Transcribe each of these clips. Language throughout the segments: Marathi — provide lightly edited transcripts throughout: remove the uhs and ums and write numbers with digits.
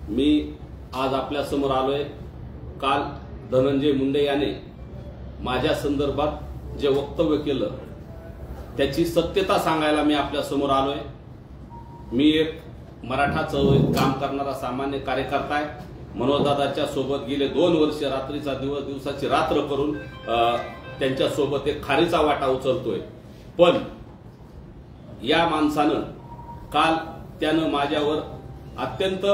मी आज आपल्या समोर आलोय। काल धनंजय मुंडे याने माझ्या संदर्भात जे वक्तव्य केलं त्याची सत्यता सांगायला मी आपल्या समोर आलोय। मी एक मराठा चळवळीत काम करणारा सामान्य कार्यकर्ता आहे। मनोजदादाच्या सोबत गेले 2 वर्ष रात्रीचा दिवस दिवसाची रात्र करून त्यांच्या सोबत एक खारीचा वाटा उचलतोय। पण या माणसानं काल त्यानं माझ्यावर अत्यंत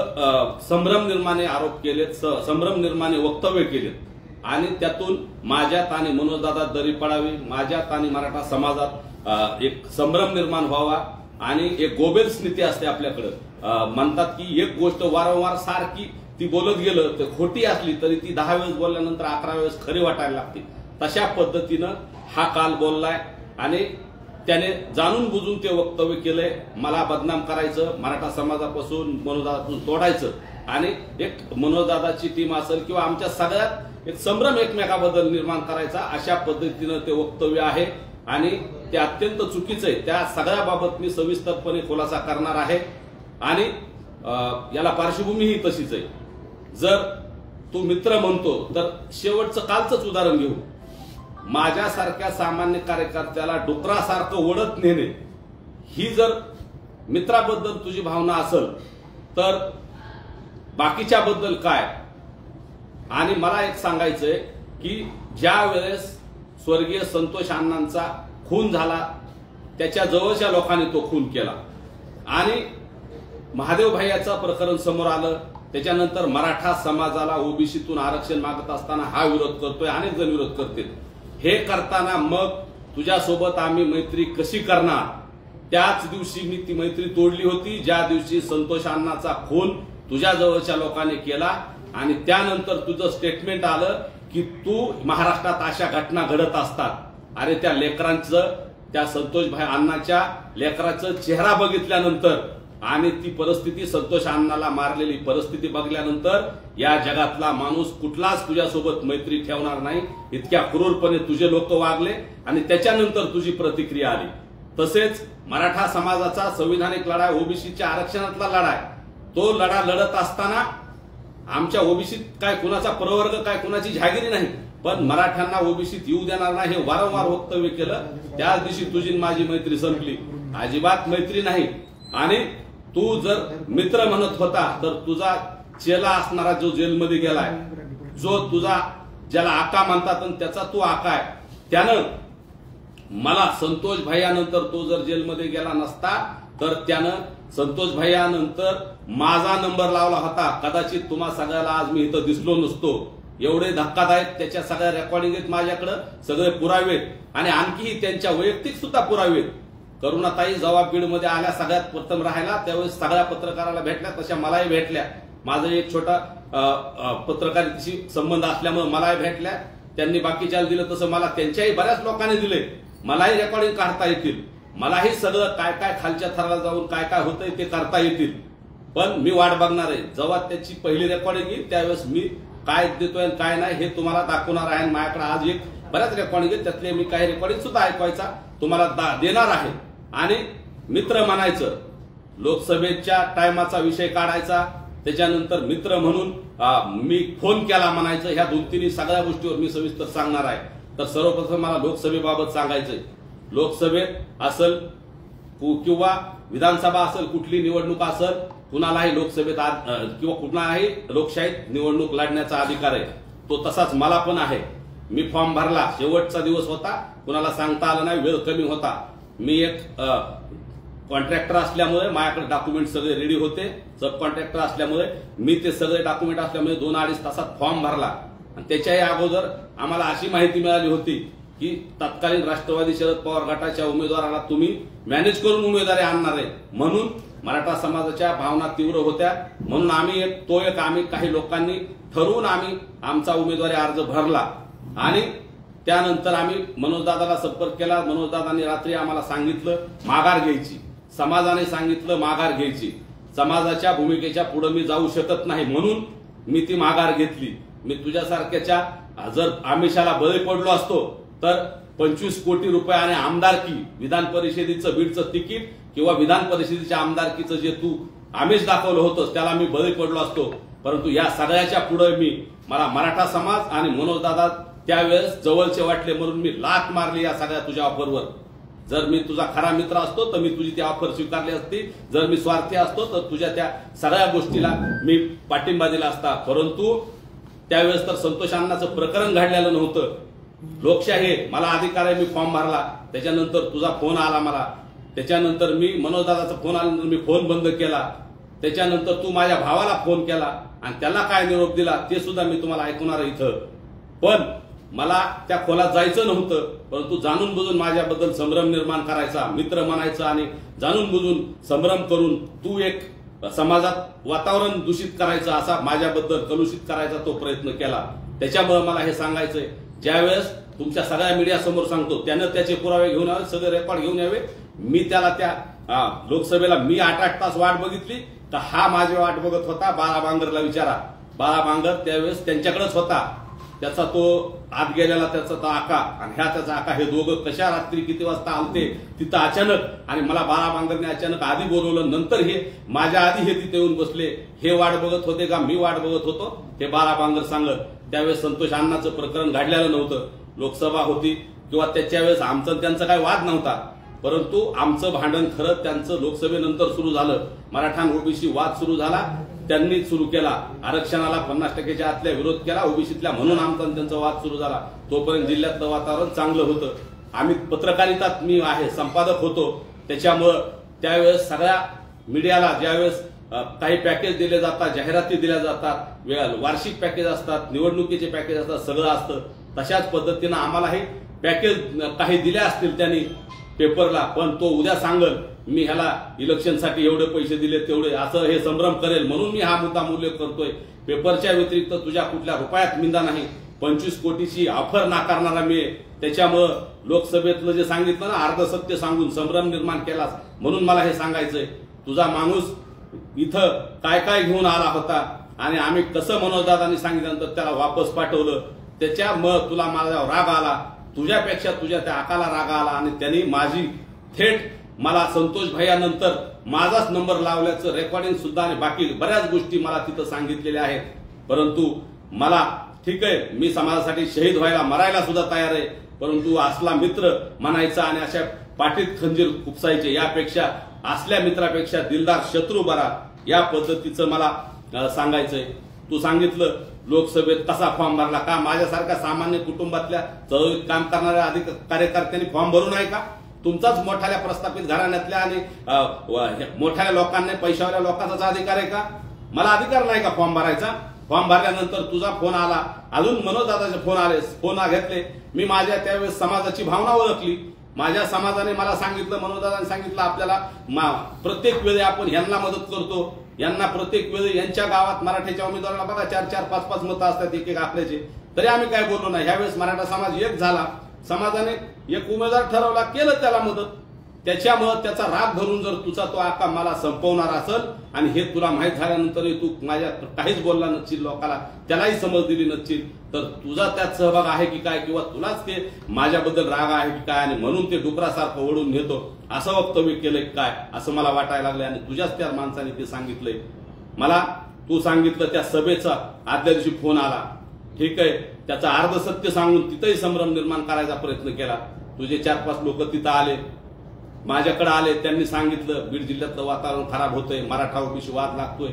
संभ्रम निर्माणे आरोप केलेत, संभ्रम निर्माणे वक्तव्य केलेत आणि त्यातून माझ्यात आणि मनोजदादा दरी पडावी, माझ्यात आणि मराठा समाजात एक संभ्रम निर्माण व्हावा आणि एक गोबेल्स नीती असते आपल्याकडे। म्हणतात की एक गोष्ट वारंवार सारखी ती बोलत गेलं तर खोटी असली तरी ती 10 वेळेस बोलल्यानंतर 11 वेळेस खरी वाटायला लागते। तशा पद्धतीनं हा काल बोललाय आणि त्याने जाणून बुजून ते वक्तव्य केलंय। मला बदनाम करायचं, मराठा समाजापासून मनोजदादातून तोडायचं आणि एक मनोजदादाची टीम असेल किंवा आमच्या सगळ्यात एक संभ्रम एकमेकाबद्दल निर्माण करायचा, अशा पद्धतीनं ते वक्तव्य आहे आणि ते अत्यंत चुकीचं आहे। त्या सगळ्याबाबत मी सविस्तरपणे खुलासा करणार आहे आणि याला पार्श्वभूमी ही तशीच आहे। जर तू मित्र म्हणतो तर शेवटचं कालचंच उदाहरण घेऊ। माझ्यासारख्या सामान्य कार्यकर्त्याला डुकरासारखं ओढत नेणे ही जर मित्राबद्दल तुझी भावना असेल तर बाकीच्या बद्दल काय? आणि मला एक सांगायचंय की ज्या वेळेस स्वर्गीय संतोष अण्णांचा खून झाला त्याच्या जवळच्या लोकांनी तो खून केला आणि महादेव भैयाचं प्रकरण समोर आलं, त्याच्यानंतर मराठा समाजाला ओबीसीतून आरक्षण मागत असताना हा विरोध करतोय, अनेक जण विरोध करतील। हे करताना मग तुझ्यासोबत आम्ही मैत्री कशी करणार? त्याच दिवशी मी ती मैत्री तोडली होती ज्या दिवशी संतोष अण्णाचा खून तुझ्या जवळच्या लोकांनी केला आणि त्यानंतर तुझं स्टेटमेंट आलं की तू महाराष्ट्रात अशा घटना घडत असतात। अरे त्या लेकरांचं, त्या संतोष भाई अण्णाच्या लेकराचं चेहरा बघितल्यानंतर आणि ती परिस्थिती, संतोष अण्णाला मारलेली परिस्थिती बघल्यानंतर या जगातला माणूस कुठलाच तुझ्यासोबत मैत्री ठेवणार नाही। इतक्या क्रूरपणे तुझे लोक वागले आणि त्याच्यानंतर तुझी प्रतिक्रिया आली। तसेच मराठा समाजाचा संविधानिक लढा, ओबीसीच्या आरक्षणातला लढा, तो लढा लढत असताना आमच्या ओबीसीत काय कुणाचा प्रवर्ग, काय कुणाची जहागिरी नाही, पण मराठ्यांना ओबीसीत येऊ देणार नाही हे वारंवार वक्तव्य केलं। त्याच दिवशी तुझी माझी मैत्री संपली, अजिबात मैत्री नाही। आणि तू जर मित्र म्हणत होता तर तुझा चेला असणारा जो जेलमध्ये गेलाय, जो तुझा ज्याला आका म्हणतात त्याचा तू आका आहे, त्यानं मला संतोष भैयानंतर तो जर जेलमध्ये गेला नसता तर त्यानं संतोष भैयानंतर माझा नंबर लावला होता, कदाचित तुम्हा सगळ्याला आज मी इथं दिसलो नसतो। एवढे धक्कादायक त्याच्या सगळ्या रेकॉर्डिंग आहेत माझ्याकडे, सगळे पुरावे आणि आणखीही त्यांच्या वैयक्तिक सुद्धा पुरावे। करुणाताई जेव्हा बीडमध्ये आल्या सगळ्यात प्रथम राहायला त्यावेळेस सगळ्या पत्रकाराला भेटल्या, तशा मलाही भेटल्या। माझं एक छोटा पत्रकारितेशी संबंध असल्यामुळे मलाही भेटल्या, त्यांनी बाकीच्या दिलं तसं मला त्यांच्याही बऱ्याच लोकांनी दिले। मलाही रेकॉर्डिंग काढता येतील, मलाही सगळं काय काय खालच्या थराला जाऊन काय काय होतंय ते करता येतील, पण मी वाट बघणार आहे। जेव्हा त्याची पहिली रेकॉर्डिंग येईल त्यावेळेस मी काय देतोय आणि काय नाही हे तुम्हाला दाखवणार आहे। माझ्याकडे आज एक बऱ्याच रेकॉर्डिंग आहेत, त्यातले मी काही रेकॉर्डिंग सुद्धा ऐकवायचा तुम्हाला देणार आहे। आणि मित्र म्हणायचं, लोकसभेच्या टायमाचा विषय काढायचा, त्याच्यानंतर मित्र म्हणून मी फोन केला म्हणायचं, ह्या 2-3 सगळ्या गोष्टीवर मी सविस्तर सांगणार आहे। तर सर्वप्रथम मला लोकसभेबाबत सांगायचंय। लोकसभेत असेल किंवा विधानसभा असेल, कुठली निवडणूक असेल, कुणालाही लोकसभेत किंवा कुणालाही लोकशाहीत निवडणूक लढण्याचा अधिकार आहे, तो तसाच मला पण आहे। मी फॉर्म भरला, शेवटचा दिवस होता, कुणाला सांगता आलं नाही, वेळ कमी होता। मी एक कॉन्ट्रॅक्टर असल्यामुळे माझ्याकडे डॉक्युमेंट सगळे रेडी होते, सब कॉन्ट्रॅक्टर असल्यामुळे मी ते सगळे डॉक्युमेंट असल्यामुळे 2-2.5 तासात फॉर्म भरला। आणि त्याच्याही अगोदर आम्हाला अशी माहिती मिळाली होती की तत्कालीन राष्ट्रवादी शरद पवार गटाच्या उमेदवाराला तुम्ही मॅनेज करून उमेदवारी आणणार आहे, म्हणून मराठा समाजाच्या भावना तीव्र होत्या, म्हणून आम्ही काही लोकांनी ठरवून आम्ही आमचा उमेदवारी अर्ज भरला आणि त्यानंतर आम्ही मनोजदादाला संपर्क केला। मनोजदादांनी रात्री आम्हाला सांगितलं माघार घ्यायची, समाजाने सांगितलं माघार घ्यायची, समाजाच्या भूमिकेच्या पुढे मी जाऊ शकत नाही म्हणून मी ती माघार घेतली। मी तुझ्यासारख्याच्या जर आमिषाला बळी पडलो असतो तर 25 कोटी रुपये आणि आमदारकी, विधान परिषदेचं बीडचं तिकीट किंवा विधान परिषदेच्या आमदारकीचं जे तू आम्हीच दाखवलं होतं त्याला मी बळी पडलो असतो, परंतु या सगळ्याच्या पुढे मला मराठा समाज आणि मनोजदादा त्यावेळेस जवळचे वाटले म्हणून मी लाथ मारली या सगळ्या तुझ्या ऑफरवर। जर मी तुझा खरा मित्र असतो तर मी तुझी ती ऑफर स्वीकारली असती, जर मी स्वार्थी असतो तर तुझ्या त्या सगळ्या गोष्टीला मी पाठिंबा दिला असता। परंतु त्यावेळेस तर संतोष अण्णाचं प्रकरण घडलेलं नव्हतं, लोकशाही मला अधिकार आहे, मी फॉर्म भरला, त्याच्यानंतर तुझा फोन आला मला, त्याच्यानंतर मी मनोजदादाचा फोन आल्यानंतर मी फोन बंद केला, त्याच्यानंतर तू माझ्या भावाला फोन केला आणि त्याला काय निरोप दिला ते सुद्धा मी तुम्हाला ऐकवणार इथं। पण मला त्या खोलात जायचं नव्हतं, परंतु जाणून बुजून माझ्याबद्दल संभ्रम निर्माण करायचा, मित्र म्हणायचा आणि जाणून बुजून संभ्रम करून तू एक समाजात वातावरण दूषित करायचं, असा माझ्याबद्दल कलुषित करायचा तो प्रयत्न केला। त्याच्यामुळे मला हे सांगायचंय, ज्यावेळेस तुमच्या सगळ्या मीडिया समोर सांगतो त्यानं त्याचे पुरावे घेऊन यावे, सगळे रेकॉर्ड घेऊन यावे। मी त्याला त्या लोकसभेला मी 8-8 तास वाट बघितली तर हा माझी वाट बघत होता। बाळा बांगरला विचारा, बाळा बांगर त्यावेळेस त्यांच्याकडेच होता, त्याचा तो आत गेलेला त्याचा तो आका आणि ह्या त्याचा आका, हे दोघं कशा रात्री किती वाजता आलते तिथं अचानक, आणि मला बाळा बांगरने अचानक आधी बोलवलं, नंतर हे माझ्या आधी हे तिथे येऊन बसले। हे वाट बघत होते का मी वाट बघत होतो हे बाळा बांगर सांगत। त्यावेळेस संतोष अण्णाचं प्रकरण घडलेलं नव्हतं, लोकसभा होती किंवा त्याच्या वेळेस आमचं त्यांचा काही वाद नव्हता, परंतु आमचं भांडण खरं त्यांचं लोकसभेनंतर सुरू झालं। मराठा ओबीसी वाद सुरू झाला, त्यांनी सुरू केला, आरक्षणाला 50%च्या आतल्या विरोध केला, ओबीसीतल्या म्हणून आमचा त्यांचा वाद सुरू झाला। तोपर्यंत जिल्ह्यातलं वातावरण चांगलं होतं, आम्ही पत्रकारितात मी आहे संपादक होतो, त्याच्यामुळं त्यावेळेस सगळ्या मीडियाला ज्यावेळेस काही पॅकेज दिले जातात, जाहिराती दिल्या जातात, वार्षिक पॅकेज असतात, निवडणुकीचे पॅकेज असतात, सगळं असतं, तशाच पद्धतीनं आम्हालाही पॅकेज काही दिल्या असतील त्यांनी पेपरला, पण तो उद्या सांगल मी ह्याला इलेक्शनसाठी एवढे पैसे दिले तेवढे, असं हे संभ्रम करेल, म्हणून मी हा मुद्दा उल्लेख करतोय। पेपरच्या व्यतिरिक्त तुझ्या कुठल्या रुपयात मिंदा नाही, 25 कोटीची ऑफर नाकारणारा मी, त्याच्यामुळं लोकसभेतलं जे सांगितलं ना अर्ध सत्य सांगून संभ्रम निर्माण केलास, म्हणून मला हे सांगायचंय, तुझा माणूस इथं काय काय घेऊन आला होता आणि आम्ही कसं मनोजदादांनी सांगितल्यानंतर त्याला वापस पाठवलं, त्याच्यामुळं तुला माझ्यावर राग आला, तुझ्यापेक्षा तुझ्या त्या आकाला राग आला आणि त्यांनी माझी थेट मला संतोष भैयानंतर माझाच नंबर लावल्याचं रेकॉर्डिंग सुद्धा आणि बाकी बऱ्याच गोष्टी मला तिथं सांगितलेल्या आहेत। परंतु मला ठीक आहे, मी समाजासाठी शहीद व्हायला मरायला सुद्धा तयार आहे, परंतु असला मित्र म्हणायचा आणि अशा पाठीत खंजीर खुपसायचे, यापेक्षा असल्या मित्रापेक्षा दिलदार शत्रू बरा, या पद्धतीचं मला सांगायचंय। तू सांगितलं लोकसभेत कसा फॉर्म भरला का, माझ्यासारख्या सामान्य कुटुंबातल्या चळवळीत काम करणाऱ्या अधिक कार्यकर्त्यांनी फॉर्म भरू नये का? तुमचाच मोठ्या प्रस्थापित घराण्यातल्या आणि मोठ्या लोकांनी पैशावाल्या लोकांचा अधिकार आहे का? मला अधिकार नाही का फॉर्म भरायचा? फॉर्म भरल्यानंतर तुझा फोन आला, अजून मनोजदादाचे फोन आले, फोन घेतले, मी माझ्या त्यावेळेस समाजाची भावना ओळखली, माझ्या समाजाने मला सांगितलं, मनोजदादांनी सांगितलं आपल्याला प्रत्येक वेळी आपण यांना मदत करतो, यांना प्रत्येक वेळी यांच्या गावात मराठ्याच्या उमेदवाराला बघा 4-4, 5-5 मतं असतात एक आपल्याचे, तरी आम्ही काय बोललो नाही। ह्यावेळेस मराठा समाज एक झाला, समाजाने एक उमेदवार ठरवला, केलं त्याला मदत, त्याच्यामुळे त्याचा राग धरून जर तुझा तो आका मला संपवणार असेल आणि हे तुला माहीत झाल्यानंतरही तू माझ्या काहीच बोलला नसशील, लोकांना त्यालाही समज दिली नसशील, तर तुझा त्यात सहभाग आहे की काय, किंवा तुलाच ते माझ्याबद्दल राग आहे की काय आणि म्हणून ते डुकरासारखं ओढून नेतो असं वक्तव्य केलंय काय, असं मला वाटायला लागलंय। आणि तुझ्याच त्या माणसाने ते सांगितलंय मला, तू सांगितलं त्या सभेचा आदल्या दिवशी फोन आला, ठीक आहे, त्याचा अर्ध सत्य सांगून तिथंही संभ्रम निर्माण करायचा प्रयत्न केला। तुझे 4-5 लोक तिथं आले, माझ्याकडे आले, त्यांनी सांगितलं बीड जिल्ह्यातलं वातावरण खराब होतंय, मराठा ओबीसी वाद लागतोय,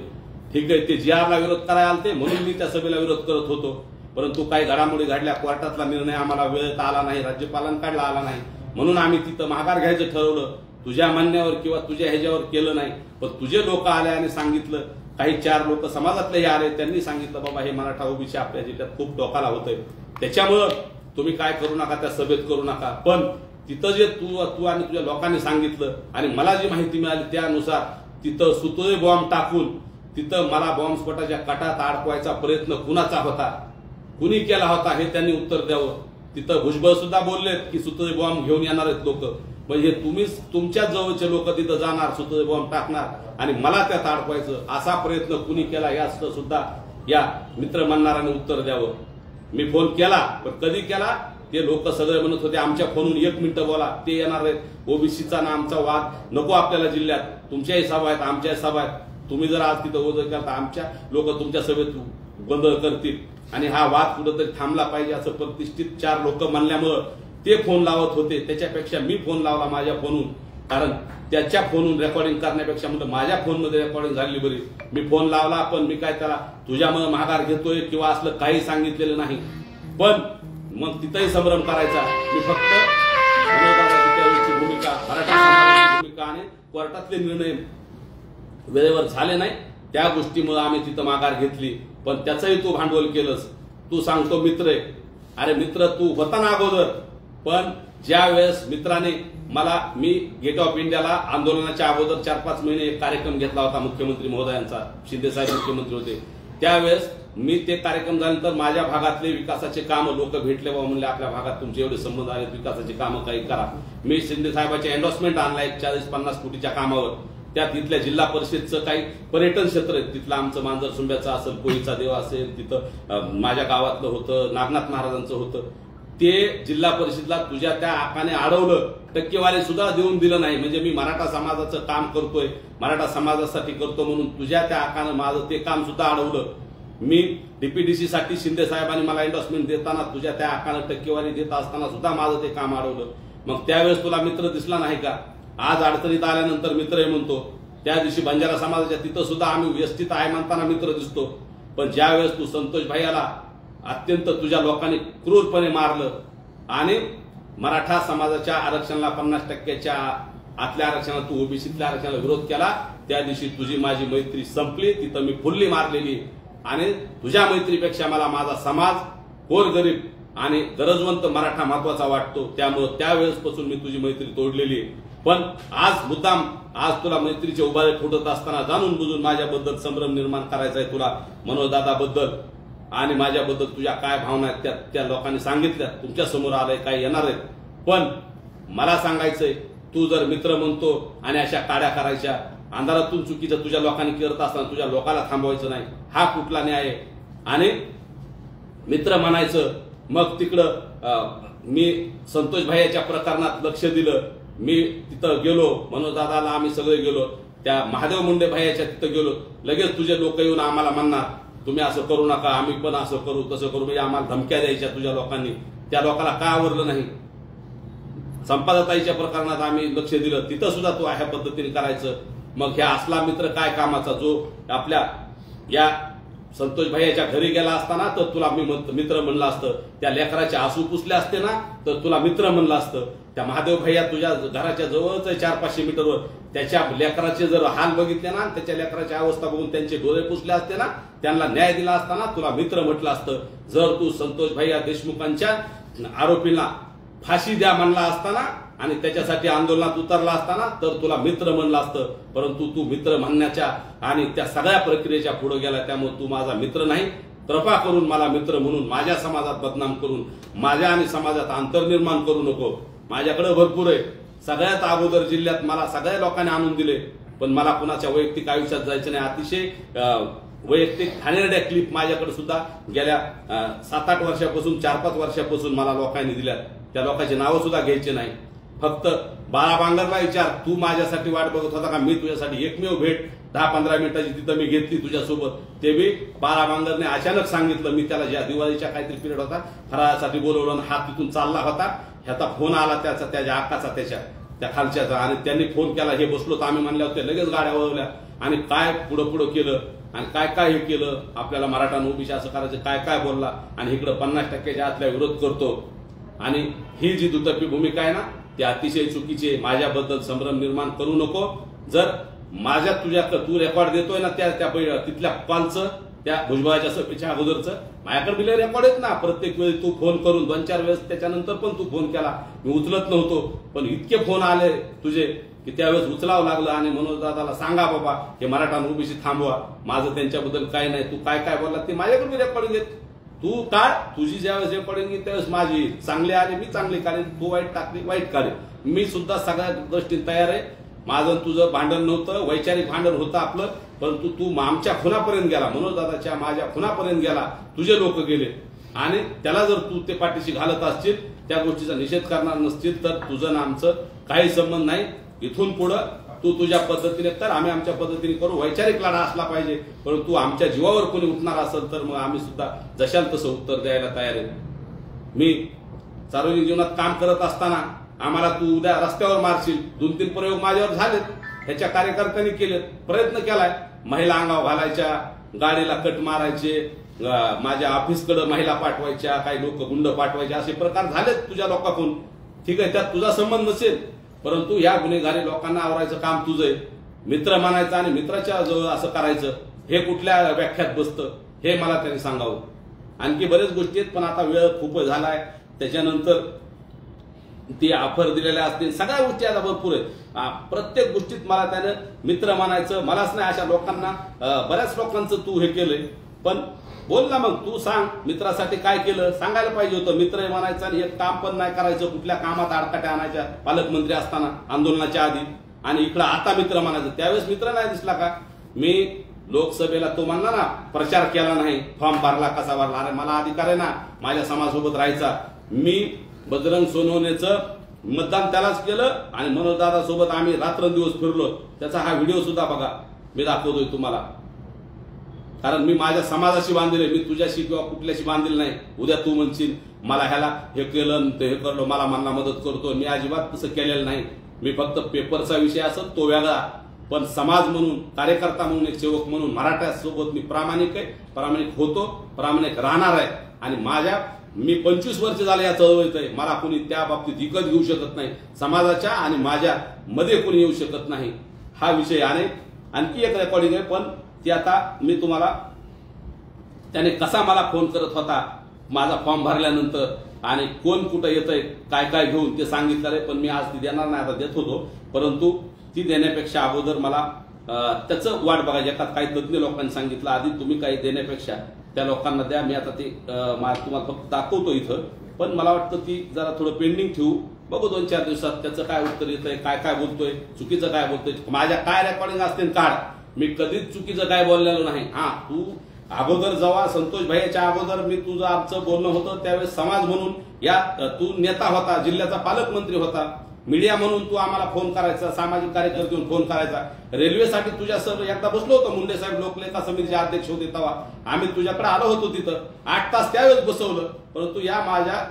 ठीक आहे, ते GRला विरोध करायला आलते म्हणून मी त्या सभेला विरोध करत होतो, परंतु काही घडामोडी घडल्या, कोर्टातला निर्णय आम्हाला वेळेत आला नाही, राज्यपालांकडला आला नाही, म्हणून आम्ही तिथं माघार घ्यायचं ठरवलं, तुझ्या म्हणण्यावर किंवा तुझ्या ह्याच्यावर केलं नाही। पण तुझे लोक आले आणि सांगितलं, काही 4 लोक समाजातलेही आले, त्यांनी सांगितलं बाबा हे मराठा ओबीसी आपल्या जिल्ह्यात खूप टोकाला होतंय, त्याच्यामुळं तुम्ही काय करू नका, त्या सभेत करू नका। पण तिथं जे तू आणि तुझ्या लोकांनी सांगितलं आणि मला जी माहिती मिळाली त्यानुसार तिथं सुतोळे बॉम्ब टाकून तिथं मला बॉम्बस्फोटाच्या कटात अडकवायचा प्रयत्न कुणाचा होता, कुणी केला होता हे त्यांनी उत्तर द्यावं। तिथं भुजबळ सुद्धा बोललेत की सुतोळे बॉम्ब घेऊन येणार आहेत लोक, म्हणजे तुम्हीच तुमच्या जवळचे लोक तिथं जाणार, सुतोळे बॉम्ब टाकणार आणि मला त्यात अडकवायचं, असा प्रयत्न कुणी केला याचं सुद्धा या मित्र म्हणणाऱ्याने उत्तर द्यावं। मी फोन केला, पण कधी केला ते लोक सगळे म्हणत होते आमच्या फोनवरून 1 मिनिट बोला, ते येणार आहेत, ओबीसीचा ना आमचा वाद नको आपल्याला जिल्ह्यात, तुमच्याही सभा आहेत आमच्याही सभा आहेत, तुम्ही जर आज तिथं ओझं केलं तर आमच्या लोक तुमच्या सभेत बंद करतील आणि हा वाद कुठंतरी थांबला पाहिजे असं प्रतिष्ठित 4 लोक म्हणल्यामुळं ते फोन लावत होते. त्याच्यापेक्षा मी फोन लावला माझ्या फोनहून, कारण त्याच्या फोनहून रेकॉर्डिंग करण्यापेक्षा म्हणलं माझ्या फोनमध्ये रेकॉर्डिंग झाली बरी. मी फोन लावला, पण मी काय त्याला तुझ्यामुळे माघार घेतोय किंवा असलं काही सांगितलेलं नाही. पण मग तिथंही संभ्रम करायचा. मी फक्त त्यावेळीची भूमिका, मराठा समाजाची भूमिका आणि कोर्टातले निर्णय वेळेवर झाले नाही, त्या गोष्टीमुळे आम्ही तिथं माघार घेतली. पण त्याचंही तू भांडवल केलंस. तू सांगतो मित्र आहे. अरे मित्र तू होता ना अगोदर, पण ज्या वेळेस मित्राने मी गेट ऑफ इंडियाला आंदोलनाच्या अगोदर 4-5 महिने एक कार्यक्रम घेतला होता मुख्यमंत्री महोदयांचा, शिंदे साहेब मुख्यमंत्री होते त्यावेळेस. मी ते कार्यक्रम झाल्यानंतर माझ्या भागातले विकासाचे कामं लोक भेटले व म्हणले आपल्या भागात तुमचे एवढे संबंध आहेत, विकासाचे कामं काही करा. मी शिंदे साहेबांचे एन्डोर्समेंट आणला 40-50 कोटीच्या कामावर. त्यात इथल्या जिल्हा परिषदचं काही पर्यटन क्षेत्र आहे, तिथलं आमचं मांजर सुंब्याचं असेल, कोळीचा देव असेल, तिथं माझ्या गावातलं होतं, नागनाथ महाराजांचं होतं. ते जिल्हा परिषदला तुझ्या त्या आकाने अडवलं, टक्केवारी सुद्धा देऊन दिलं नाही. म्हणजे मी मराठा समाजाचं काम करतोय, मराठा समाजासाठी करतो म्हणून तुझ्या त्या आकाने माझं ते काम सुद्धा अडवलं. मी डीपीडीसी साठी शिंदे साहेबांनी मला एन्डोर्समेंट देताना तुझ्या त्या आकाने टक्केवारी देत असताना सुद्धा माझं ते काम अडवलं. मग त्यावेळेस तुला मित्र दिसला नाही का? आज अडचणीत आल्यानंतर मित्र आहे म्हणतो. त्या दिवशी बंजारा समाजाच्या तिथं सुद्धा आम्ही व्यवस्थित आहे म्हणताना मित्र दिसतो. पण ज्या वेळेस तू संतोष भाईला अत्यंत तुझ्या लोकांनी क्रूरपणे मारलं आणि मराठा समाजाच्या आरक्षणाला 50% आतल्या आरक्षणाला तू ओबीसीतल्या आरक्षणाला विरोध केला, त्या दिवशी तुझी माझी मैत्री संपली. तिथं मी फुल्ली मारलेली आणि तुझ्या मैत्रीपेक्षा मला माझा समाज, गोरगरीब आणि गरजवंत मराठा महत्वाचा वाटतो. त्यामुळे त्यावेळेसपासून मी तुझी मैत्री तोडलेली. पण आज मुद्दाम आज तुला मैत्रीचे उभारे फुटत असताना जाणून बुजून माझ्याबद्दल संभ्रम निर्माण करायचा आहे तुला. मनोजदादाबद्दल आणि माझ्याबद्दल तुझ्या काय भावना आहेत त्या लोकांनी सांगितल्या, तुमच्या समोर आलंय, काय येणार आहेत. पण मला सांगायचंय, तू जर मित्र म्हणतो आणि अशा काड्या करायच्या, अंधारातून चुकीचं तुझ्या लोकांनी करत असताना तुझ्या लोकांना थांबवायचं नाही, हा कुठला न्याय आहे? आणि मित्र म्हणायचं. मग तिकडं मी संतोष भाईच्या प्रकरणात लक्ष दिलं. मी तिथं गेलो, मनोजदादाला आम्ही सगळे गेलो, त्या महादेव मुंडे भाईच्या तिथं गेलो. लगेच तुझे लोक येऊन आम्हाला म्हणणार तुम्ही असं करू नका, आम्ही पण असं करू तसं करू, म्हणजे आम्हाला धमक्या द्यायच्या तुझ्या लोकांनी. त्या लोकांना काय आवडलं नाही. संपादताईच्या प्रकरणात आम्ही लक्ष दिलं, तिथं सुद्धा तू अशा पद्धतीने करायचं. मग ह्या असला मित्र काय कामाचा, जो आपल्या या संतोष भाईच्या घरी गेला असताना तर तुला मी मित्र म्हणलं असतं, त्या लेकराचे आसू पुसले असते ना तर तुला मित्र म्हणलं असतं. त्या महादेव भैया तुझ्या घराच्या जवळच आहे 400-500 मीटरवर, त्याच्या लेकराचे जर हाल बघितले ना, त्याच्या लेकराची अवस्था बघून त्यांचे डोळे पुसले असते ना, त्यांना न्याय दिला असताना तुला मित्र म्हटलं असतं. जर तू संतोष भैया देशमुखांच्या आरोपींना फाशी द्या म्हणला असताना आणि त्याच्यासाठी आंदोलनात उतरला असताना तर तुला मित्र म्हणलं असतं. परंतु तू मित्र म्हणण्याच्या आणि त्या सगळ्या प्रक्रियेच्या पुढे गेला, त्यामुळे तू माझा मित्र नाही. कृपा करून मला मित्र म्हणून माझ्या समाजात बदनाम करून माझ्या आणि समाजात अंतर निर्माण करू नको. माझ्याकडे भरपूर आहे. सगळ्यात अगोदर जिल्ह्यात मला सगळ्या लोकांनी आणून दिले, पण मला कुणाच्या वैयक्तिक आयुष्यात जायचं नाही. अतिशय वैयक्तिक घाणेरड्या क्लिप माझ्याकडे सुद्धा गेल्या 7-8 वर्षापासून 4-5 वर्षापासून मला लोकांनी दिल्या. त्या लोकांची नावं सुद्धा घ्यायची नाही. फक्त बाळा बांगरला विचार, तू माझ्यासाठी वाट बघत होता का? मी तुझ्यासाठी एकमेव भेट 10-15 मिनिटाची तिथं मी घेतली तुझ्यासोबत. ते बी बाळा बांगरने अचानक सांगितलं. मी त्याला ज्या दिवाळीच्या काहीतरी पिरियड होता फराळासाठी बोलवलं, हा तिथून चालला होता, ह्याचा फोन आला त्याच्या आकाचा त्या खालच्याचा, आणि त्यांनी फोन केला. हे बसलो तर आम्ही म्हणल्या होत्या, लगेच गाड्या वळवल्या आणि काय पुढं केलं आणि काय हे केलं. आपल्याला मराठा ओबीसी असं करायचं काय बोलला आणि इकडं 50% आतल्या विरोध करतो. आणि ही जी दुतर्फी भूमिका आहे ना, ती अतिशय चुकीची आहे. माझ्याबद्दल संभ्रम निर्माण करू नको. जर माझ्या तू रेकॉर्ड देतोय ना त्या तिथल्या कॉलचं, त्या भुजबळाच्या सभेच्या अगोदरचं, माझ्याकडे बिले रेकॉर्ड आहेत ना. प्रत्येक वेळी तू फोन करून 2-4 वेळेस त्याच्यानंतर पण तू फोन केला, मी उचलत नव्हतो. पण इतके फोन आले तुझे की त्यावेळेस उचलावं लागलं. आणि मनोजदादाला सांगा बाबा हे मराठा ओबीसी थांबवा, माझं त्यांच्याबद्दल काही नाही, तू काय बोलला ते माझ्याकडे रेकॉर्डिंग येत. तू काढ, तुझी ज्यावेळेस रेकॉर्डिंग येईल त्यावेळेस माझी चांगली आली मी चांगली काढेन, तू वाईट टाकली वाईट काढेन. मी सुद्धा सगळ्या गोष्टी तयार आहे. माझं तुझं भांडण नव्हतं, वैचारिक भांडण होतं आपलं, परंतु तू आमच्या खुनापर्यंत गेला, मनोजदादाच्या माझ्या खुनापर्यंत गेला, तुझे लोक गेले. आणि त्याला जर तू ते पाठीशी घालत असशील, त्या गोष्टीचा निषेध करणार नसतील तर तुझं आमचं काही संबंध नाही. इथून पुढं तू तुझ्या पद्धतीने कर, आम्ही आमच्या पद्धतीने करू. वैचारिक लढा असला पाहिजे, परंतु आमच्या जीवावर कोणी उठणार असेल तर मग आम्ही सुद्धा जशाल तसं उत्तर द्यायला तयार आहे. मी सार्वजनिक जीवनात काम करत असताना आम्हाला तू उद्या रस्त्यावर मारशील, 2-3 प्रयोग माझ्यावर झालेत, ह्याच्या कार्यकर्त्यांनी केलेत, प्रयत्न केलाय. महिला अंगावर घालायच्या, गाडीला कट मारायचे, माझ्या ऑफिसकडे महिला पाठवायच्या, काही लोक गुंड पाठवायचे, असे प्रकार झालेत तुझ्या लोकांकडून. ठीक आहे, त्यात तुझा संबंध नसेल, परंतु या गुन्हेगारी लोकांना आवरायचं काम तुझं आहे. मित्र मानायचं आणि मित्राच्या जवळ असं करायचं हे कुठल्या व्याख्यात बसतं हे मला त्यांनी सांगावं. आणखी बरेच गोष्टी आहेत, पण आता वेळ खूप झालाय. त्याच्यानंतर ती ऑफर दिलेल्या असतील, सगळ्या गोष्टी आता भरपूर आहेत. प्रत्येक गोष्टीत मला त्यानं मित्र मानायचं, मलाच नाही अशा लोकांना, बऱ्याच लोकांचं तू हे केलंय. पण बोल ना, मग तू सांग मित्रासाठी काय केलं, सांगायला पाहिजे होतं. मित्र म्हणायचं आणि एक काम पण नाही करायचं, कुठल्या कामात आडकाट्या आणायच्या पालकमंत्री असताना आंदोलनाच्या आधी, आणि इकडं आता मित्र म्हणायचं. त्यावेळेस मित्र नाही दिसला का? मी लोकसभेला तो म्हणला ना प्रचार केला नाही, फॉर्म भरला कसा भरला, अरे मला अधिकार आहे ना माझ्या समाजासोबत राहायचा. मी बजरंग सोनवणेचं मतदान त्यालाच केलं आणि मनोजदादा सोबत आम्ही रात्रंदिवस फिरलो. त्याचा हा व्हिडिओ सुद्धा बघा, मी दाखवतोय तुम्हाला. कारण मी माझ्या समाजाशी बांधले, मी तुझ्याशी किंवा कुठल्याशी बांधलेलं नाही. उद्या तू म्हणशील मला ह्याला हे केलं ते हे करलो, मला म्हणला मदत करतो, मी अजिबात तसं केलेलं नाही. मी फक्त पेपरचा विषय असेल तो वेगळा, पण समाज म्हणून, कार्यकर्ता म्हणून, एक सेवक म्हणून मराठ्यासोबत मी प्रामाणिक आहे, प्रामाणिक होतो, प्रामाणिक राहणार आहे. आणि मी 25 वर्ष झाले या चळवळीत आहे. मला कोणी त्या बाबतीत विकत घेऊ शकत नाही. समाजाच्या आणि माझ्या मध्ये कोणी येऊ शकत नाही. हा विषय आहे. आणखी एक रेकॉर्डिंग आहे, पण ती आता मी तुम्हाला, त्याने कसा मला फोन करत होता माझा फॉर्म भरल्यानंतर आणि कोण कुठं येतंय काय काय घेऊन ते सांगितलं आहे. पण मी आज ती देणार नाही, आता देत होतो, परंतु ती देण्यापेक्षा अगोदर मला त्याचं वाट बघायची. एखाद काही तज्ञ लोकांनी सांगितलं आधी तुम्ही काही देण्यापेक्षा त्या लोकांना द्या. मी आता ते तुम्हाला फक्त दाखवतो इथं, पण मला वाटतं ती जरा थोडं पेंडिंग ठेवू, बघू 2-4 दिवसात त्याचं काय उत्तर येतंय, काय काय बोलतोय, चुकीचं काय बोलतोय, माझ्या काय रेकॉर्डिंग असतील काढ. मी कधीच चुकीचं काय बोललेलो नाही. हा, तू अगोदर जेव्हा संतोष भाईच्या अगोदर मी तुझं आमचं बोलणं होतं त्यावेळेस समाज म्हणून या तू नेता होता, जिल्ह्याचा पालकमंत्री होता, मीडिया म्हणून तू आम्हाला फोन करायचा, सामाजिक कार्यकर्ते म्हणून फोन करायचा. रेल्वेसाठी तुझ्या सर एकदा बसलो होतो, मुंडे साहेब लोकलेखा समितीचे अध्यक्ष होते तेव्हा आम्ही तुझ्याकडे आलो होतो, तिथं 8 तास त्यावेळेस बसवलं. परंतु या माझ्या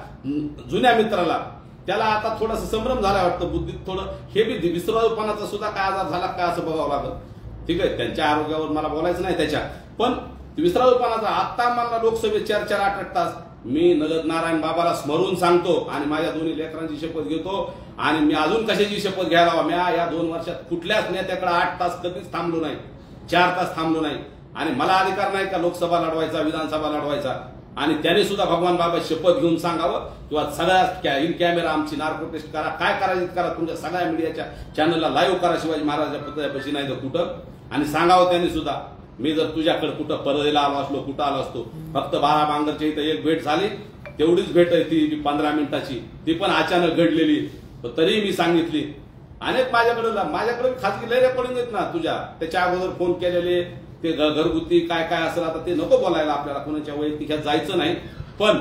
जुन्या मित्राला त्याला आता थोडासा संभ्रम झाला वाटतं, बुद्धीत थोडं हे बी विसरवाळूपणाचा सुद्धा काय आजार झाला काय असं बघावं लागलं. ठीक आहे, त्यांच्या आरोग्यावर मला बोलायचं नाही त्याच्या, पण विसराळूपणाचा आता मला लोकसभेत 4-4, 8-8 तास मी नगद नारायण बाबाला स्मरून सांगतो आणि माझ्या दोन्ही लेकरांची शपथ घेतो. आणि मी अजून कशाची शपथ घ्यायला हवा, मी या 2 वर्षात कुठल्याच नेत्याकडे 8 तास कधीच थांबलो नाही, 4 तास थांबलो नाही. आणि मला अधिकार नाही का लोकसभा लढवायचा, विधानसभा लढवायचा. आणि त्याने सुद्धा भगवान बाबा शपथ घेऊन सांगावं, किंवा सगळ्या इन कॅमेरा आमची नार्को टेस्ट करा, काय करायचं करा, तुमच्या सगळ्या मीडियाच्या चॅनलला लाईव्ह करा, शिवाजी महाराजांच्या पुतळ्यापाशी नाही तर कुठं, आणि सांगावं त्यांनी सुद्धा. मी जर तुझ्याकडे कुठं परदेला आलो असलो, कुठं आलो असतो, फक्त 12 बांगरच्या इथं एक भेट झाली, तेवढीच भेट आहे ती 15 मिनिटाची, ती पण अचानक घडलेली, तरी मी सांगितली. अनेक माझ्याकडे खासगी लय रेकॉर्डिंग आहेत ना तुझ्या, त्याच्या अगोदर फोन केलेले, ते घरगुती काय काय असेल आता ते नको बोलायला, आपल्याला कोणाच्या वैयक्तिक जायचं नाही. पण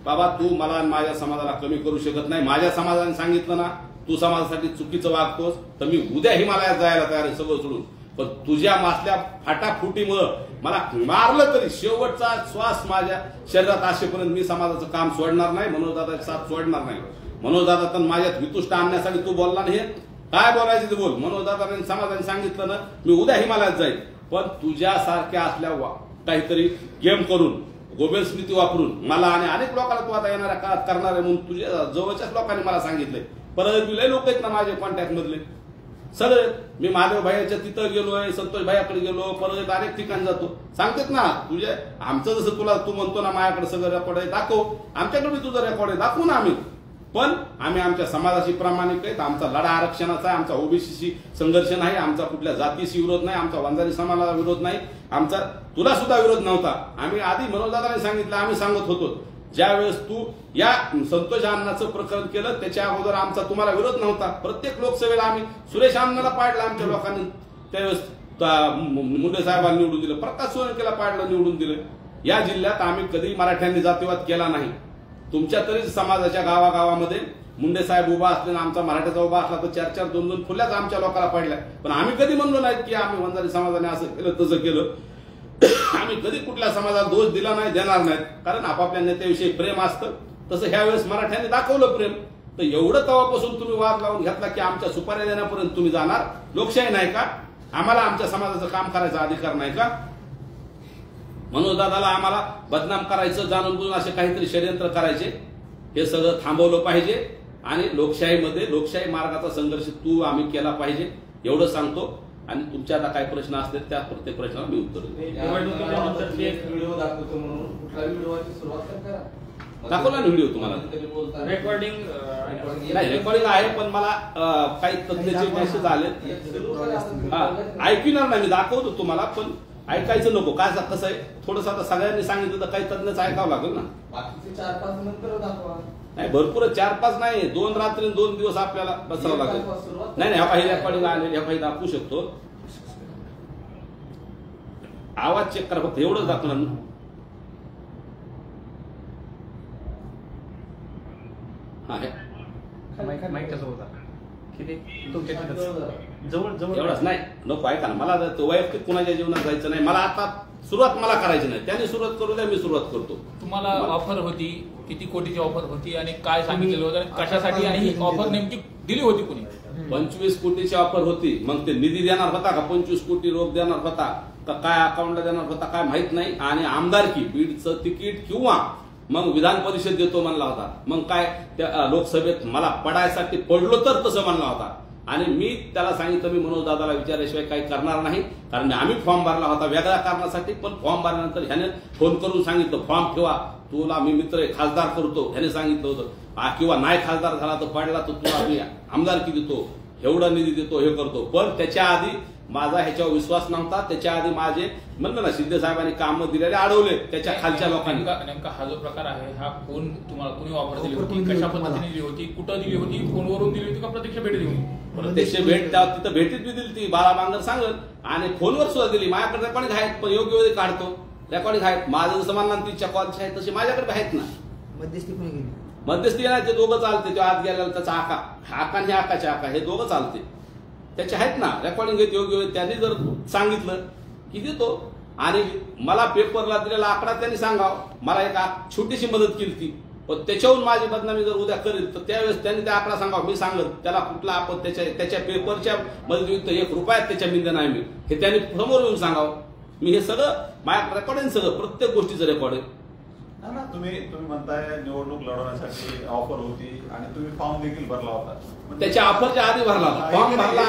बाबा तू मला आणि माझ्या समाजाला कमी करू शकत नाही. माझ्या समाजाने सांगितलं ना तू समाजासाठी चुकीचं वागतोस, तर मी उद्या हिमालयात जायला तयार आहे सगळं सोडून. पण तुझ्या मासल्या फाटाफुटीमुळं मला मारलं तरी शेवटचा श्वास माझ्या शरीरात असेपर्यंत मी समाजाचं काम सोडणार नाही, मनोजदादाचा साथ सोडणार नाही. मनोजदादा तर माझ्यात वितुष्ट आणण्यासाठी तू बोलला नाही, काय बोलायचं ते बोल. मनोजदादाने समाजाने सांगितलं ना मी उद्या हिमालयात जाईल, पण तुझ्यासारख्या असल्या काहीतरी गेम करून, गोबेल स्मृती वापरून मला आणि अनेक लोकांना तू आता येणाऱ्या काळात करणार आहे म्हणून तुझ्या जवळच्याच लोकांनी मला सांगितलंय. परत लय लोक आहेत ना माझे कॉन्टॅक्ट मधले सगळे. मी महादेव भाईच्या तिथं गेलोय, संतोष भाईकडे गेलो, परत अनेक ठिकाणी जातो, सांगतेत ना तुझ्या आमचं जसं तुला तू म्हणतो ना माझ्याकडे सगळं रेकॉर्ड आहे दाखव, आमच्याकडे तुझं रेकॉर्ड आहे दाखवू ना आम्ही. पण आम्ही आमच्या समाजाशी प्रामाणिक आहेत, आमचा लढा आरक्षणाचा आहे, आमचा ओबीसीशी संघर्ष नाही, आमचा कुठल्या जातीशी विरोध नाही, आमचा वंजारी समाजाला विरोध नाही, आमचा तुला सुद्धा विरोध नव्हता. आम्ही आधी मनोजदादाने सांगितलं, आम्ही सांगत होतो. ज्यावेळेस तू या संतोष अण्णाचं प्रकरण केलं त्याच्या अगोदर आमचा तुम्हाला विरोध नव्हता. प्रत्येक लोकसभेला आम्ही सुरेश अण्णाला पाडलं, आमच्या लोकांनी त्यावेळेस मुंडे साहेबांनी निवडून दिलं, प्रकाश सोळंकेला पाडलं, निवडून दिलं. या जिल्ह्यात आम्ही कधी मराठ्यांनी जातीवाद केला नाही. तुमच्या तरी समाजाच्या गावागावामध्ये मुंडे साहेब उभा असले ना आमचा मराठ्याचा उभा असला तर 4-4 2-2 फुल्याच आमच्या लोकांना पडल्या. पण आम्ही कधी म्हणलो नाही की आम्ही वंजारी समाजाने असं केलं तसं केलं. आम्ही कधी कुठल्या समाजाला दोष दिला नाही, देणार नाहीत. कारण आपापल्या नेत्याविषयी प्रेम असतं. तसं ह्या वेळेस मराठ्यांनी दाखवलं प्रेम. तर एवढं तेव्हापासून तुम्ही वाद लावून घेतला की आमच्या सुपाऱ्या देण्यापर्यंत तुम्ही जाणार. लोकशाही नाही का? आम्हाला आमच्या समाजाचं काम करायचा अधिकार नाही का? मनोज दादाला आम्हाला बदनाम करायचं, जाणून बुजून असे काहीतरी षडयंत्र करायचे, हे सगळं थांबवलं पाहिजे. आणि लोकशाहीमध्ये लोकशाही मार्गाचा संघर्ष आम्ही केला पाहिजे एवढं सांगतो. आणि तुमच्या आता काही प्रश्न असतील त्या प्रत्येक प्रश्नाला मी उत्तर दाखवला ना व्हिडिओ तुम्हाला. रेकॉर्डिंग नाही, रेकॉर्डिंग आहे पण मला काही तज्ञाचे मेसेज आले. ऐकणार नाही, मी दाखवतो तुम्हाला पण ऐकायचं नको. काय कसं आहे थोडंसं आता सगळ्यांनी सांगितलं तर काही तज्ञच ऐकावं लागेल ना. बाकीचे 4-5 नंतर दाखवा. नाही भरपूर 4-5 नाही, 2 रात्री 2 दिवस आपल्याला बसावं लागेल. नाही नाही, काही रेकॉर्डिंग आलेली ह्या काही दाखवू शकतो. आवाज चेक करा फक्त, एवढंच दाखवणार ना. एवढंच नाही नको, ऐका ना. मला वैयक्तिक कुणाच्या जीवनात जायचं नाही. मला आता सुरुवात मला करायची नाही. त्याने सुरुवात करू द्या, मी सुरुवात करतो. तुम्हाला ऑफर होती, किती कोटीची ऑफर होती आणि काय सांगितलेलं होतं, कशासाठी, आणि ही ऑफर नेमकी दिली होती कुणी? 25 कोटीची ऑफर होती. मग ते निधी देणार होता का, 25 कोटी रोख देणार होता का, काय अकाउंटला देणार होता काय माहित नाही. आणि आमदारकी बीडचं तिकीट किंवा मग विधान परिषद देतो म्हणला होता. मग काय त्या लोकसभेत मला पडायसाठी पडलो तर तसं म्हणला होता. आणि मी त्याला सांगितलं मी मनोज दादाला विचारल्याशिवाय काही करणार नाही. कारण आम्ही फॉर्म भरला होता वेगळ्या कारणासाठी. पण फॉर्म भरल्यानंतर ह्याने फोन करून सांगितलं फॉर्म ठेवा, तुला मी मित्र आहे, खासदार करतो ह्याने सांगितलं होतं. किंवा नाही खासदार झाला तर पडला तर तुला मी आमदारकी देतो, एवढा निधी देतो, हे करतो. पण त्याच्या आधी माझा ह्याच्यावर विश्वास नव्हता. त्याच्या आधी माझे म्हणलं ना शिंदे साहेबांनी कामं दिलेले अडवले त्याच्या खालच्या लोकांनी. नेमका हा जो प्रकार आहे हा फोन तुम्हाला कुणी ऑफर दिली होती, कशा पद्धतीने दिली होती, कुठं दिली होती, फोनवरून दिली होती का प्रत्यक्ष भेट दिली होती? प्रत्यक्ष भेट तिथं भेटीत बी दिली ती, बाळा बांगर सांगत. आणि फोनवर सुद्धा दिली. माझ्याकडे रेकॉर्डिंग आहेत पण योग्य वेळी काढतो. रेकॉर्डिंग आहेत. माझं जसं म्हणणार ती चकवालची आहेत तसे माझ्याकडे आहेत ना. मध्यस्थी कोणी गेली? मध्यस्थी ना ते दोघं चालते. तो आत गेला त्याचा आका आणि आकाचे आका हे दोघं चालते. त्याचे आहेत ना रेकॉर्डिंग घेत योग्य वेळी. त्यांनी जर सांगितलं की देतो. आणि मला पेपरला दिलेला आकडा त्यांनी सांगावं. मला एक छोटीशी मदत केली ती, पण त्याच्याहून माझी बदनामी जर उद्या करेल तर त्यावेळेस त्यांनी त्या आकडा सांगावं. मी सांगत त्याला कुठला आपण त्याच्या पेपरच्या मदतीयुक्त 1 रुपयात त्याच्या मिंद नाही मी, हे त्यांनी समोर येऊन सांगावं. मी हे सगळं माझ्या रेकॉर्डिंग सगळं प्रत्येक गोष्टीचं रेकॉर्डिंग. तुम्ही म्हणताय निवडणूक लढवण्यासाठी ऑफर होती आणि तुम्ही फॉर्म देखील भरला होता. त्याच्या ऑफरच्या आधी भरला होता. फॉर्म भरला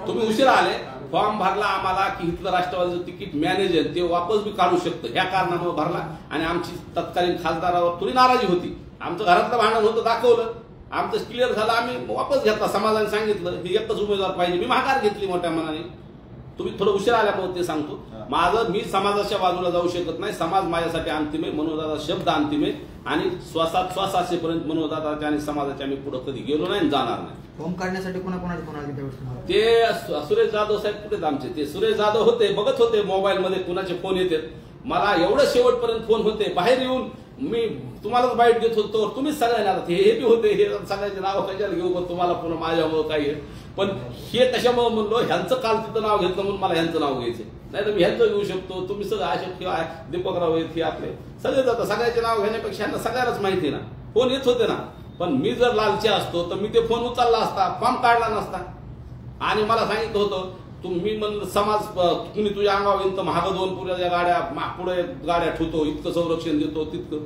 तुम्ही उशिरा आले. फॉर्म भरला आम्हाला की इथलं राष्ट्रवादीचं तिकीट मॅनेज आहे ते वापस बी काढू शकतं ह्या कारणामुळे भरला. आणि आमची तत्कालीन खासदारावर थोडी नाराजी होती. आमचं घरातलं भांडण होतं, दाखवलं, आमचं क्लिअर झालं, आम्ही वापस घेतला. समाजाने सांगितलं हे एकच उमेदवार पाहिजे. मी माघार घेतली मोठ्या मनाने. तुम्ही थोडं उशीर आल्यामुळे ते सांगतो. मी समाजाच्या बाजूला जाऊ शकत नाही. समाज माझ्यासाठी अंतिम आहे. मनोजदादा शब्द अंतिम आहे. आणि श्वासात असेपर्यंत मनोजदादाच्या आणि समाजाच्या मी पुढे कधी गेलो नाही, जाणार नाही. फॉर्म काढण्यासाठी कोणाला ते सुरेश जाधव साहेब कुठे आमचे, ते सुरेश जाधव होते, बघत होते मोबाईल मध्ये कुणाचे फोन येतात. मला एवढं शेवटपर्यंत फोन होते. बाहेर येऊन मी तुम्हालाच बाईट देत होतो, तुम्हीच सगळ्यांना हे बी होते. हे सगळ्यांचे नाव कशाला घेऊ पण तुम्हाला पुन्हा माझ्यामुळे काही आहे. पण हे कशामुळे म्हणलो ह्यांचं काल तिथं नाव घेतलं म्हणून मला ह्यांचं नाव घ्यायचं नाही. तर मी ह्यांचं घेऊ शकतो. तुम्ही सगळं अशोक किंवा दीपकराव आहेत हे आपले सगळे जातात. सगळ्याचे नाव घेण्यापेक्षा ह्यांना सगळ्यांनाच माहिती आहे ना. फोन येत होते ना. पण मी जर लालची असतो तर मी ते फोन उचलला असता, फॉर्म काढला नसता. आणि मला सांगितलं होतं तुम्ही म्हणलं समाज तुम्ही तुझ्या अंगावर इंत महाग 2 पुऱ्या गाड्या पुढे गाड्या ठेवतो, इतकं संरक्षण देतो तितकं,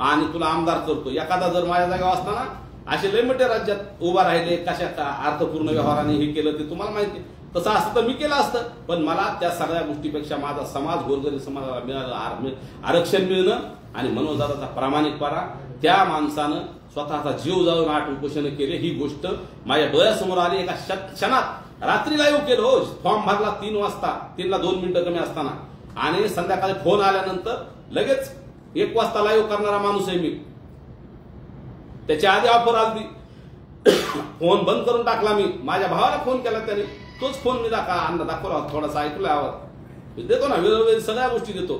आणि तुला आमदार करतो. एखादा जर माझ्या जागेवर असताना असे लय मोठ्या राज्यात उभा राहिले कशा अर्थपूर्ण व्यवहाराने हे केलं ते तुम्हाला माहिती. तसं असतं तर मी केलं असतं. पण मला त्या सगळ्या गोष्टीपेक्षा माझा समाज गोरगरीब समाजाला मिळालं आरक्षण मिळणं आणि मनोजदादाचा प्रामाणिकपणा. त्या माणसानं स्वतःचा जीव जाऊन 8 उपोषण केले. ही गोष्ट माझ्या डोळ्यासमोर आली. एका क्षणात रात्री लाईव्ह केलं हो. फॉर्म भरला 3 वाजता, 3ला 2 मिनिटं कमी असताना. आणि संध्याकाळी फोन आल्यानंतर लगेच 1 वाजता लाईव्ह करणारा माणूस आहे मी. त्याच्या आधी ऑफर आली, फोन बंद करून टाकला मी. माझ्या भावाला फोन केला त्याने, तोच फोन मी दाखवला, थोडासा ऐकला आवाज. मी देतो ना वेळोवेळी सगळ्या गोष्टी देतो.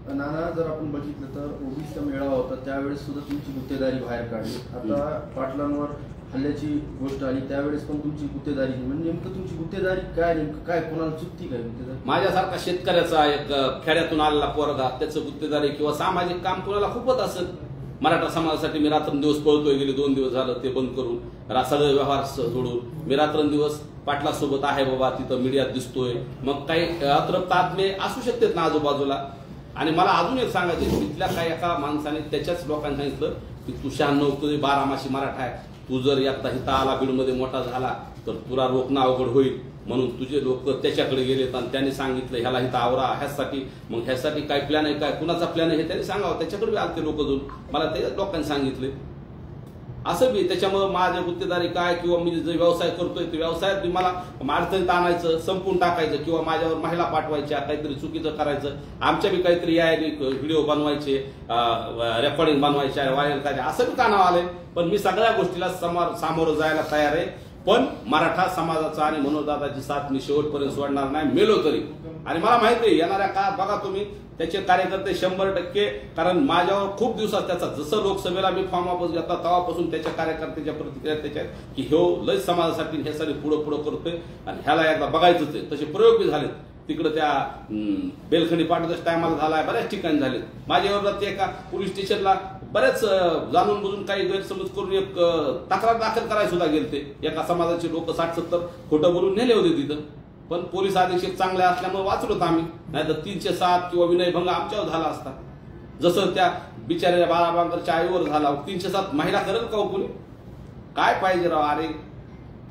नाना, जर आपण बघितलं तर ओबीसीचा मेळावा होता त्यावेळेस सुद्धा तुमची गुत्तेदारी बाहेर काढली. आता पाटलांवर हल्ल्याची गोष्ट आली त्यावेळेस पण तुमची गुत्तेदारी. म्हणजे नेमकं तुमची गुत्तेदारी काय, नेमकं काय, कोणाला चुकती काय गुत्तेदारी? माझ्यासारखा शेतकऱ्याचा एक खेड्यातून आलेला पोरगा त्याचं गुत्तेदारी किंवा सामाजिक काम कोणाला खूपच असेल. मराठा समाजासाठी मी रात्रंदिवस पळतोय, गेले 2 दिवस झालं ते बंद करून, सगळे व्यवहार सोडून मी रात्रंदिवस पाटलासोबत आहे बाबा, तिथं मीडियात दिसतोय. मग काही अतृप्त आत्मे असू शकतात ना आजूबाजूला. आणि मला अजून एक सांगायचं, तिथल्या काही एका माणसाने त्याच्याच लोकांनी सांगितलं की तू 96 तुझे 12 माशी मराठा आहे, तू जर एकदा हिता आला बीडमध्ये मोठा झाला तर तुला रोखणं अवघड होईल, म्हणून तुझे लोक त्याच्याकडे गेलेत आणि त्यांनी सांगितलं ह्याला हिता आवरा ह्यासाठी. मग ह्यासाठी काय प्लॅन आहे, काय कुणाचा प्लॅन आहे हे त्यांनी सांगावं. त्याच्याकडे आलते लोक जाऊन मला त्याच्याच लोकांनी सांगितले. असं बी त्याच्यामुळे माझ्या गुत्तेदारी काय किंवा मी जे व्यवसाय करतोय ते व्यवसायात मला अडचणीत आणायचं, संपून टाकायचं किंवा माझ्यावर महिला पाठवायच्या, काहीतरी चुकीचं करायचं, आमच्या बी काहीतरी यायनी व्हिडिओ बनवायचे, रेकॉर्डिंग बनवायचे, व्हायरल करायचे, असं बी कानावर आलंय. पण मी सगळ्या गोष्टीला सामोरं जायला तयार आहे. पण मराठा समाजाचा आणि मनोजदादाची साथ मी शेवटपर्यंत सोडणार नाही, मेलो तरी. आणि मला माहिती आहे येणाऱ्या काळात बघा तुम्ही त्याचे कार्यकर्ते 100%, कारण माझ्यावर खूप दिवसात त्याचा, जसं लोकसभेला मी फॉर्म वापस घेतला तेव्हापासून त्याच्या कार्यकर्त्याच्या प्रतिक्रिया त्याच्या की ह्यो लय समाजासाठी ह्यासाठी पुढं करतोय आणि ह्याला एकदा बघायचंच आहे. तसे प्रयोग बी झालेत तिकडे त्या बेलखंडी पाठवण्याच्या टायमाला झालाय, बऱ्याच ठिकाणी झाले. माझ्यावर ते एका पोलीस स्टेशनला बरेच जाणून बुजून काही गैरसमज करून एक तक्रार दाखल करायला सुद्धा गेलते. एका समाजाचे लोक 60-70 खोटं बोलून नेले होते तिथं. पण पोलीस अधीक्षक चांगले असल्यामुळे वाचलोत आम्ही, नाहीतर 307 किंवा विनयभंग आमच्यावर झाला असता. जसं त्या बिचाऱ्या बाळाबांकरच्या आईवर झाला. 307 महिला करेल का कोणी? काय पाहिजे राव? अरे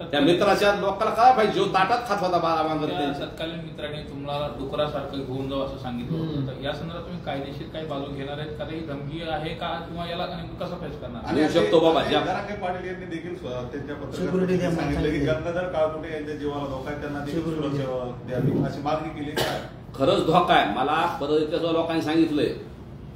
त्या मित्राच्या लोकांना काय पाहिजे, जो ताटात खात होता बाळाबांकर. तत्कालीन मित्राने तुम्हाला डुकरासारखं घेऊन जाऊ असं सांगितलं होतं. तर या संदर्भात तुम्ही कायदेशीर काही बाजू घेणार आहेत का? काही धमकी आहे का किंवा याला कसं फेस करणार? आणि शकतो बाबा जरांगे पाटील यांनी देखील त्यांच्या पत्रकात सांगितलं की गंगाधर काळकुटे यांच्या जीवाला धोका आहे, त्यांना देखील सुरक्षा द्यावी अशी मागणी केली. खरंच धोका आहे. मला परत लोकांनी सांगितलंय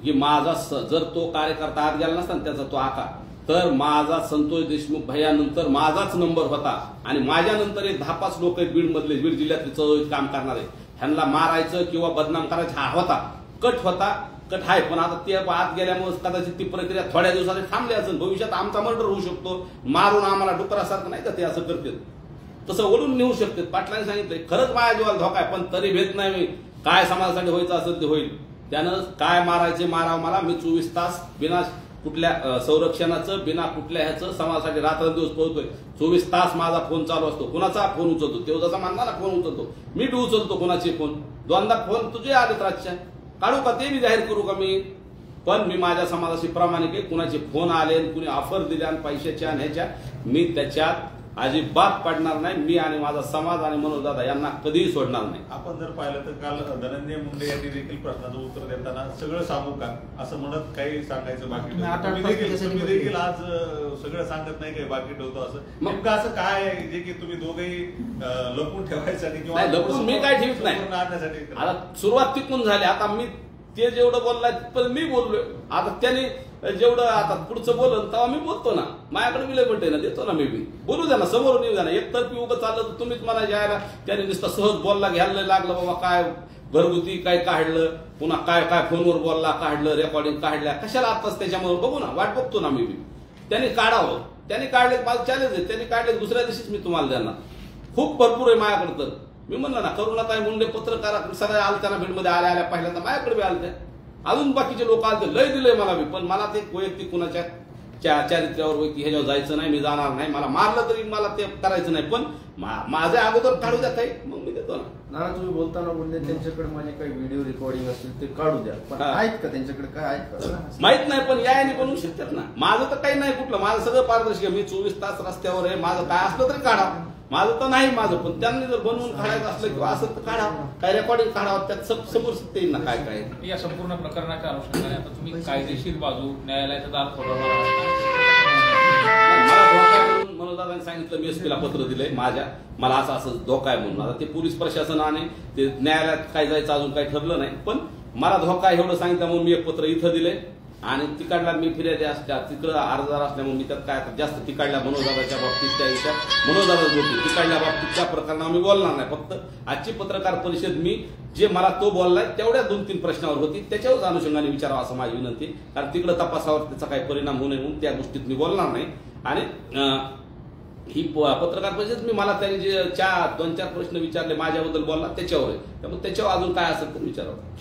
की माझा जर तो कार्यकर्ता आत गेला नसता त्याचा तो आका, तर माझा संतोष देशमुख भैयानंतर माझाच नंबर होता. आणि माझ्यानंतर एक 10-5 लोक आहेत बीड मधले, बीड जिल्ह्यातले चळवळीत काम करणारे, ह्यांना मारायचं किंवा बदनाम करायचा हा होता, कट आहे. पण आता ते आत गेल्यामुळे कदाचित ती प्रक्रिया थोड्या दिवसात थांबली असेल. भविष्यात आमचा मर्डर होऊ शकतो, मारून आम्हाला डुकरासारखं नाही का ते असं करतात, तसं ओढून नेऊ शकतात. पाटलांनी सांगितलंय खरंच माझ्या जीवाला धोका आहे, पण तरी भेट नाही मी. काय समाजासाठी व्हायचं असेल ते होईल. त्यानं काय मारायचे मारावं मला. मी 24 तास बिना कुठल्या संरक्षणाचं, बिना कुठल्या ह्याचं समाजासाठी रात्रंदिवस पळतोय. 24 तास माझा फोन चालू असतो. कुणाचा फोन उचलतो? तेव्हा जसा मानला फोन उचलतो मी बी उचलतो. कोणाचे फोन? 2दा फोन तुझे आलेत रातच्या, काढू का ते बी जाहीर करू का मी? पण मी माझ्या समाजाशी प्रामाणिक आहे. कुणाचे फोन आले, कुणी ऑफर दिल्या आणि पैशाच्या आणि ह्याच्या, मी त्याच्यात अजिबात पडणार नाही. मी आणि माझा समाज आणि मनोजदादा यांना कधीही सोडणार नाही. आपण जर पाहिलं तर काल धनंजय मुंडे यांनी देखील प्रश्नाचं उत्तर देताना सगळं सांगू का असं म्हणत काही सांगायचं बाकी तुम्ही देखील आज सगळं सांगत नाही काही बाकी ठेवतो असं नेमकं असं काय आहे जे की तुम्ही दोघेही लपून ठेवायसाठी किंवा लपून मी काय ठेवत नाही. आता सुरुवात तिथून झाली. आता मी ते जेवढं बोललाय पण मी बोललोय. आता त्याने जेवढं आता पुढचं बोललं तेव्हा मी बोलतो ना. माझ्याकडे विलय म्हणते ना, देतो ना मी बी. बोलू द्या ना, समोरून येऊ द्या ना. एकतर्फी उगं चाललं तर तुम्हीच मला जायला त्याने नुसतं सहज बोलला, घ्यायला लागलं बाबा काय घरगुती काय काढलं, पुन्हा काय फोनवर बोलला, काढलं, रेकॉर्डिंग काढल्या, कशाला आताच त्याच्यामुळे बघू ना, वाट बघतो ना मी बी. त्याने काढावं, त्याने काढले मला चॅलेंज आहे. त्यांनी काढले दुसऱ्या दिवशीच मी तुम्हाला देणार. खूप भरपूर आहे माझ्याकडे. तर मी म्हणलं ना, करुणाताई मुंडे पत्रकार सगळ्या आलत्या ना बीडमध्ये आल्या पहिल्यांदा माझ्याकडे बी आलत्या. अजून बाकीचे लोक आलते, लय दिलंय मला बी. पण मला ते वैयक्तिक कुणाच्या चारित्र्यावर ह्याच्यावर जायचं नाही, मी जाणार नाही. मला मारलं तरी मला ते करायचं नाही. पण माझ्या अगोदर काढू द्या काही, मग मी देतो ना. नाना तुम्ही बोलताना बोलले त्यांच्याकडे माझे काही व्हिडिओ रेकॉर्डिंग असतील ते काढू द्या, पण आहेत का त्यांच्याकडे? काय आहेत का माहित नाही, पण याने बनवू शकतात ना. माझं तर काही नाही कुठलं, माझं सगळं पारदर्शक आहे. मी 24 तास रस्त्यावर आहे. माझं काय असलं तरी काढा, माझं तर नाही माझं. पण त्यांनी जर बनवून काढायचं असलं किंवा असं तर काढा, काय रेकॉर्डिंग काढावं, त्यात समोर सत्य येईल ना काय काय. या संपूर्ण प्रकरणाच्या अनुषंगाने आता तुम्ही कायदेशीर बाजू न्यायालयाचा दार ठोठावणार? मनोजदादांनी सांगितलं, मी एसपीला पत्र दिलंय मला असं धोका आहे म्हणून. आता ते पोलीस प्रशासनाने ते न्यायालयात काय जायचं अजून काही ठरलं नाही. पण मला धोका आहे एवढं सांगितलं म्हणून मी एक पत्र इथं दिलंय. आणि तिकडला मी फिर्यादी असल्या तिकडं अर्जदार असल्यामुळे मी त्यात काय जास्त तिकडल्या मनोजदादाच्या बाबतीत त्या विषयात मनोजदादाच बोलतो, तिकडल्या बाबतीत त्या प्रकरणावर मी बोलणार नाही. फक्त आजची पत्रकार परिषद मी जे मला तो बोललाय तेवढ्या 2-3 प्रश्नावर होती, त्याच्यावर अनुषंगाने विचारावं असं माझी विनंती. कारण तिकडं तपासावर त्याचा काही परिणाम होऊ नये म्हणून त्या गोष्टीत मी बोलणार नाही. आणि ही पत्रकार परिषद मी मला त्यांनी जे 2-4 प्रश्न विचारले माझ्याबद्दल बोलला त्याच्यावर आहे, त्यामुळे त्याच्यावर अजून काय असेल तर विचारावं.